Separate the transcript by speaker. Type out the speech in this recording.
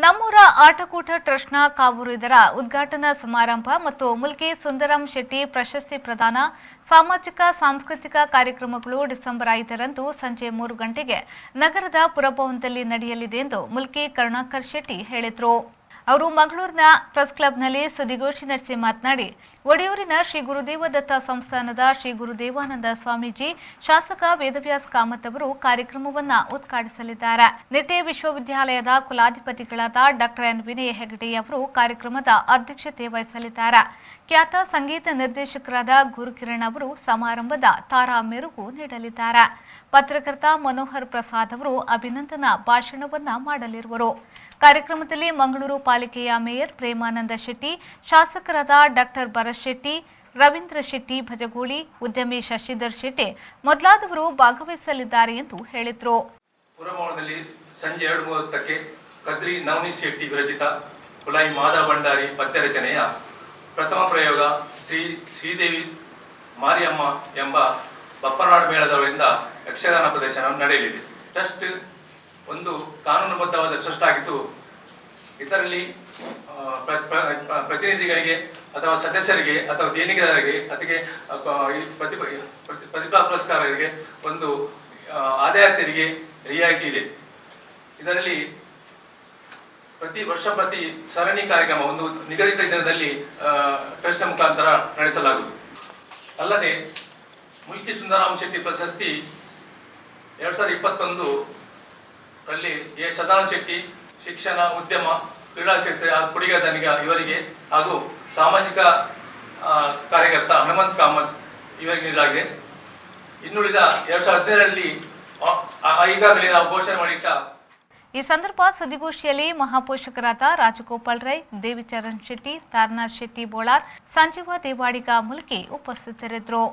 Speaker 1: ನಮ್ಮೂರ ಆಟಕೂಟ ಟ್ರಸ್ಟ್ನ ಕಾವೂರು ಇದರ ಉದ್ಘಾಟನಾ ಸಮಾರಂಭ ಮತ್ತು ಮುಲ್ಕಿ ಸುಂದರಂ ಶೆಟ್ಟಿ ಪ್ರಶಸ್ತಿ ಪ್ರದಾನ ಸಾಮಾಜಿಕ ಸಾಂಸ್ಕೃತಿಕ ಕಾರ್ಯಕ್ರಮಗಳು ಡಿಸೆಂಬರ್ 5ರಂದು ಸಂಜೆ 3 ಗಂಟೆಗೆ ನಗರದ ಪುರಭವನದಲ್ಲಿ ನಡೆಯಲಿದೆ ಎಂದು ಮುಲ್ಕಿ ಕರುಣಾಕರ್ ಶೆಟ್ಟಿ ಹೇಳಿದರು. ಅವರು ಮಂಗಳೂರಿನ ಪ್ರೆಸ್ ಕ್ಲಬ್ನಲ್ಲಿ ಸುದ್ದಿಗೋಷ್ಠಿ ನಡೆಸಿ ಮಾತನಾಡಿ, ಒಡೆಯೂರಿನ ಶ್ರೀ ಗುರುದೇವ ದತ್ತ ಸಂಸ್ಥಾನದ ಶ್ರೀ ಗುರುದೇವಾನಂದ ಸ್ವಾಮೀಜಿ, ಶಾಸಕ ವೇದವ್ಯಾಸ್ ಕಾಮತ್ ಅವರು ಕಾರ್ಯಕ್ರಮವನ್ನು ಉದ್ಘಾಟಿಸಲಿದ್ದಾರೆ. ನಿಟ್ಟೆ ವಿಶ್ವವಿದ್ಯಾಲಯದ ಕುಲಾಧಿಪತಿಗಳಾದ ಡಾಕ್ಟರ್ ಎನ್ ವಿನಯ ಹೆಗಡೆ ಅವರು ಕಾರ್ಯಕ್ರಮದ ಅಧ್ಯಕ್ಷತೆ ವಹಿಸಲಿದ್ದಾರೆ. ಖ್ಯಾತ ಸಂಗೀತ ನಿರ್ದೇಶಕರಾದ ಗುರುಕಿರಣ್ ಅವರು ಸಮಾರಂಭದ ತಾರಾ ಮೆರುಗು ನೀಡಲಿದ್ದಾರೆ. ಪತ್ರಕರ್ತ ಮನೋಹರ್ ಪ್ರಸಾದ್ ಅವರು ಅಭಿನಂದನಾ ಭಾಷಣವನ್ನ ಮಾಡಲಿರುವರು. ಕಾರ್ಯಕ್ರಮದಲ್ಲಿ ಮಂಗಳೂರು ಪಾಲಿಕೆಯ ಮೇಯರ್ ಪ್ರೇಮಾನಂದ ಶೆಟ್ಟಿ, ಶಾಸಕರಾದ ಡಾಕ್ಟರ್ ಭರತ್ ಶೆಟ್ಟಿ, ರವೀಂದ್ರ ಶೆಟ್ಟಿ ಭಜಗೋಳಿ, ಉದ್ಯಮಿ ಶಶಿಧರ್ ಶೆಟ್ಟಿ ಮೊದಲಾದವರು ಭಾಗವಹಿಸಲಿದ್ದಾರೆ ಎಂದು ಹೇಳಿದರು.
Speaker 2: ಪುರಭವನದಲ್ಲಿ ಸಂಜೆ 2:30ಕ್ಕೆ ಕದ್ರಿ ನವನೀತ್ ಶೆಟ್ಟಿ ವಿರಚಿತ ಕುಲಾಯಿ ಮಾಧವ ಭಂಡಾರಿ ಪದ್ಯ ರಚನೆಯ ಪ್ರಥಮ ಪ್ರಯೋಗ ಶ್ರೀದೇವಿ ಮಾರಿಯಮ್ಮ ಎಂಬ ಬಪ್ಪನಾಡು ಮೇಳದವರಿಂದ ಯಕ್ಷಗಾನ ಪ್ರದರ್ಶನ ನಡೆಯಲಿದೆ. ಟ್ರಸ್ಟ್ ಒಂದು ಕಾನೂನುಬದ್ಧವಾದ ಟ್ರಸ್ಟ್ ಆಗಿದ್ದು, ಇದರಲ್ಲಿ ಪ್ರತಿನಿಧಿಗಳಿಗೆ ಅಥವಾ ಸದಸ್ಯರಿಗೆ ಅಥವಾ ದೇಣಿಗೆದಾರರಿಗೆ ಅದಕ್ಕೆ ಪ್ರತಿಭಾ ಪುರಸ್ಕಾರರಿಗೆ ಒಂದು ಆದಾಯ ತೆರಿಗೆ ರಿಯಾಯಿತಿ ಇದೆ. ಇದರಲ್ಲಿ ಪ್ರತಿ ಸರಣಿ ಕಾರ್ಯಕ್ರಮ ಒಂದು ನಿಗದಿತ ದಿನದಲ್ಲಿ ಟ್ರಸ್ಟ್ ಮುಖಾಂತರ ನಡೆಸಲಾಗುವುದು. ಅಲ್ಲದೆ ಮುಲ್ಕಿ ಸುಂದರಾಮ್ ಶೆಟ್ಟಿ ಪ್ರಶಸ್ತಿ 2021 ರಲ್ಲಿ ಎ ಸದಾನಂದ ಶೆಟ್ಟಿ ಶಿಕ್ಷಣ, ಉದ್ಯಮ, ಕ್ರೀಡಾ ಕ್ಷೇತ್ರ ಕೊಡುಗೆದಾನಿಗ ಇವರಿಗೆ ಹಾಗೂ ಸಾಮಾಜಿಕ ಕಾರ್ಯಕರ್ತ ಹನುಮಂತ್ ಕಾಮತ್ ಇವರಿಗೆ ನೀಡಲಾಗಿದೆ. ಇನ್ನುಳಿದ 2015ರಲ್ಲಿ ಈಗಾಗಲೇ ನಾವು ಘೋಷಣೆ ಮಾಡಿಟ್ಟ.
Speaker 1: ಈ ಸಂದರ್ಭ ಸುದ್ದಿಗೋಷ್ಠಿಯಲ್ಲಿ ಮಹಾಪೋಷಕರಾದ ರಾಜಗೋಪಾಲ್ ರೈ, ದೇವಿಚರಣ್ ಶೆಟ್ಟಿ, ತಾರನಾಥ್ ಶೆಟ್ಟಿ ಬೋಳಾರ್, ಸಂಜೀವ ದೇವಾಡಿಗ ಮುಲ್ಕಿ ಉಪಸ್ಥಿತರಿದ್ದರು.